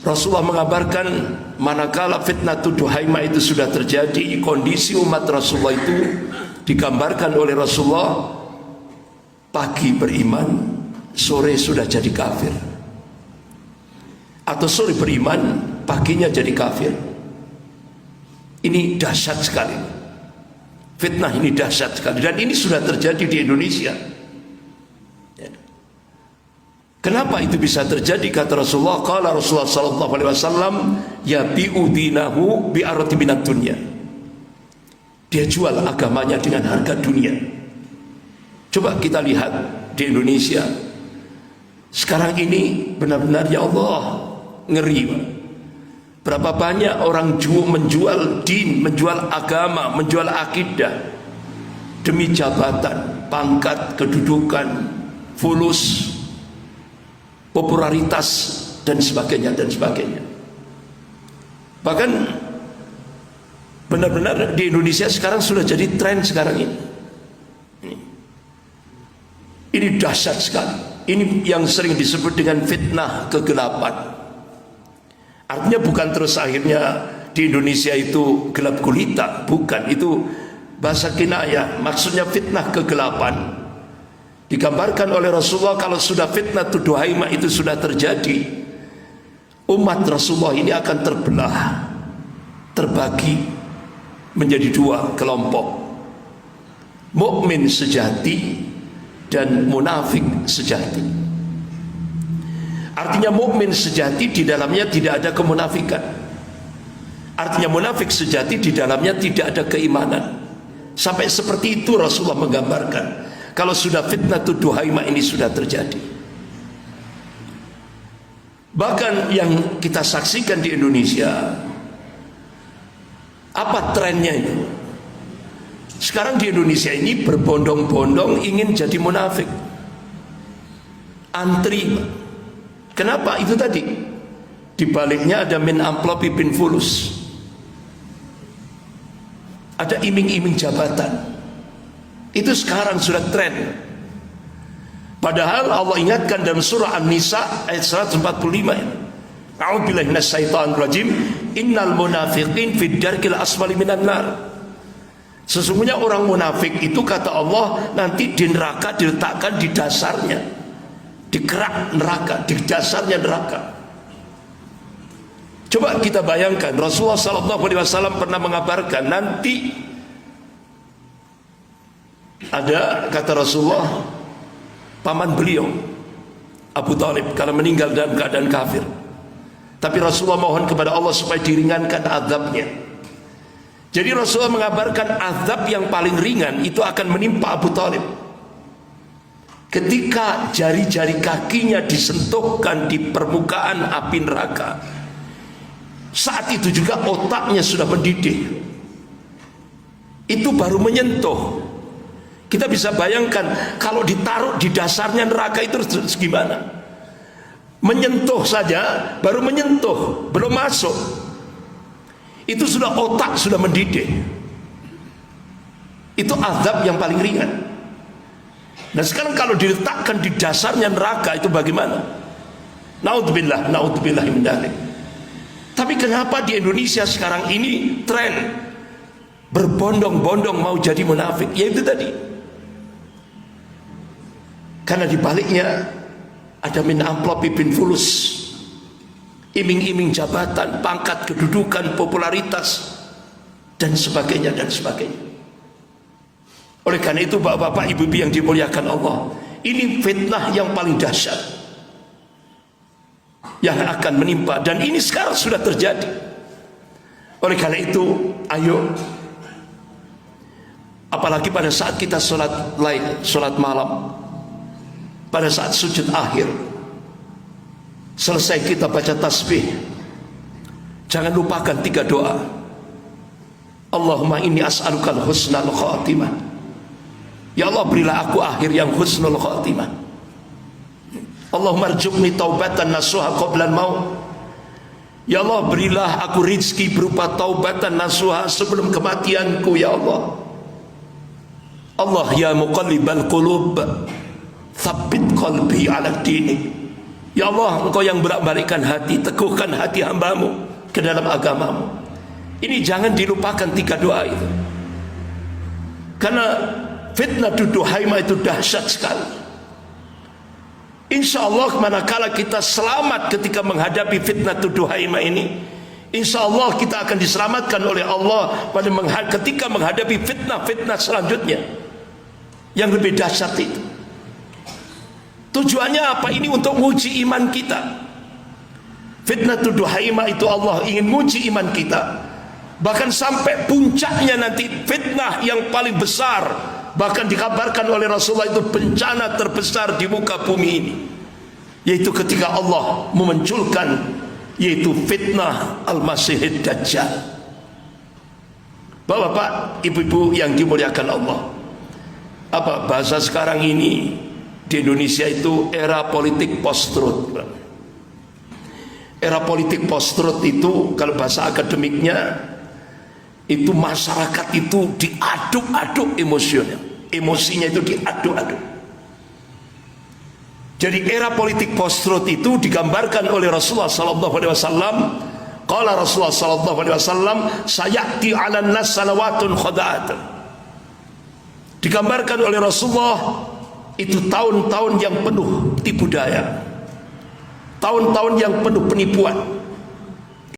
Rasulullah mengabarkan manakala fitnah Duhaimah itu sudah terjadi, kondisi umat Rasulullah itu digambarkan oleh Rasulullah: pagi beriman, sore sudah jadi kafir, atau sore beriman, paginya jadi kafir. Ini dahsyat sekali. Fitnah ini dahsyat sekali, dan ini sudah terjadi di Indonesia. Kenapa itu bisa terjadi? Kata Rasulullah, qala Rasulullah sallallahu alaihi wasallam, yabi'u dinahu bi'arati minad dunya. Dia jual agamanya dengan harga dunia. Coba kita lihat di Indonesia sekarang ini, benar-benar ya Allah, ngeri. Berapa banyak orang menjual din, menjual agama, menjual akidah demi jabatan, pangkat, kedudukan, fulus, popularitas, dan sebagainya dan sebagainya. Bahkan benar-benar di Indonesia sekarang sudah jadi tren sekarang ini. Ini dahsyat sekali. Ini yang sering disebut dengan fitnah kegelapan. Artinya bukan terus akhirnya di Indonesia itu gelap gulita, bukan. Itu bahasa kinayah, maksudnya fitnah kegelapan. Digambarkan oleh Rasulullah kalau sudah fitnah Duhaimah itu sudah terjadi, umat Rasulullah ini akan terbelah, terbagi menjadi dua kelompok: mukmin sejati dan munafik sejati. Artinya mukmin sejati di dalamnya tidak ada kemunafikan. Artinya munafik sejati di dalamnya tidak ada keimanan. Sampai seperti itu Rasulullah menggambarkan kalau sudah fitnah Duhaimah ini sudah terjadi. Bahkan yang kita saksikan di Indonesia, apa trennya itu? Sekarang di Indonesia ini berbondong-bondong ingin jadi munafik, antri. Kenapa? Itu tadi, di baliknya ada min amplopi bin fulus, ada iming-iming jabatan. Itu sekarang sudah tren. Padahal Allah ingatkan dalam surah An-Nisa ayat 145, a'udzubillahi minasyaitonir rajim, innal munafiqin fid darkil asfali minan nar. Sesungguhnya orang munafik itu, kata Allah, nanti di neraka diletakkan di dasarnya, di kerak neraka, di dasarnya neraka. Coba kita bayangkan, Rasulullah SAW pernah mengabarkan nanti ada, kata Rasulullah, paman beliau Abu Talib kalau meninggal dalam keadaan kafir, tapi Rasulullah mohon kepada Allah supaya diringankan azabnya. Jadi Rasulullah mengabarkan azab yang paling ringan itu akan menimpa Abu Talib ketika jari-jari kakinya disentuhkan di permukaan api neraka. Saat itu juga otaknya sudah mendidih. Itu baru menyentuh. Kita bisa bayangkan kalau ditaruh di dasarnya neraka itu gimana? Menyentuh saja, baru menyentuh, belum masuk, itu sudah otak sudah mendidih. Itu azab yang paling ringan. Nah sekarang kalau diletakkan di dasarnya neraka itu bagaimana? Naudzubillah, naudzubillah min dzalik. Tapi kenapa di Indonesia sekarang ini tren berbondong-bondong mau jadi munafik? Ya itu tadi. Karena di baliknya ada min amplopi bin fulus, iming-iming jabatan, pangkat, kedudukan, popularitas, dan sebagainya dan sebagainya. Oleh karena itu bapak-bapak, ibu-ibu yang dimuliakan Allah, ini fitnah yang paling dahsyat yang akan menimpa, dan ini sekarang sudah terjadi. Oleh karena itu, ayo, apalagi pada saat kita sholat malam, pada saat sujud akhir, selesai kita baca tasbih, jangan lupakan 3 doa. Allahumma inni as'alukal husnal khatimah. Ya Allah, berilah aku akhir yang husnul khatimah. Allahumma arzuqni taubatan nasuha qabla al-maut. Ya Allah, berilah aku rizki berupa taubatan nasuha sebelum kematianku, ya Allah. Allah ya muqallibal qulub, tsabbit qalbi ala dinik. Ya Allah, Engkau yang bolak-balikkan hati, teguhkan hati hambamu ke dalam agamamu. Ini jangan dilupakan 3 doa itu. Karena fitnah duhaimah itu dahsyat sekali. Insya Allah manakala kita selamat ketika menghadapi fitnah duhaimah ini, insya Allah kita akan diselamatkan oleh Allah ketika menghadapi fitnah-fitnah selanjutnya yang lebih dahsyat itu. Tujuannya apa? Ini untuk menguji iman kita. Fitnah duhaimah itu Allah ingin menguji iman kita. Bahkan sampai puncaknya nanti fitnah yang paling besar, bahkan dikabarkan oleh Rasulullah itu bencana terbesar di muka bumi ini, yaitu ketika Allah memunculkan, yaitu fitnah Al-Masihid Dajjal. Bapak-bapak, ibu-ibu yang dimuliakan Allah, apa bahasa sekarang ini di Indonesia itu era politik post-truth. Era politik post-truth itu kalau bahasa akademiknya itu masyarakat itu diaduk-aduk emosional, emosinya itu diaduk-aduk. Jadi era politik post-truth itu digambarkan oleh Rasulullah sallallahu alaihi wasallam. Qala Rasulullah sallallahu alaihi wasallam, sayati 'alan nas sanawatun khada'atun. Digambarkan oleh Rasulullah itu tahun-tahun yang penuh tipu daya, tahun-tahun yang penuh penipuan,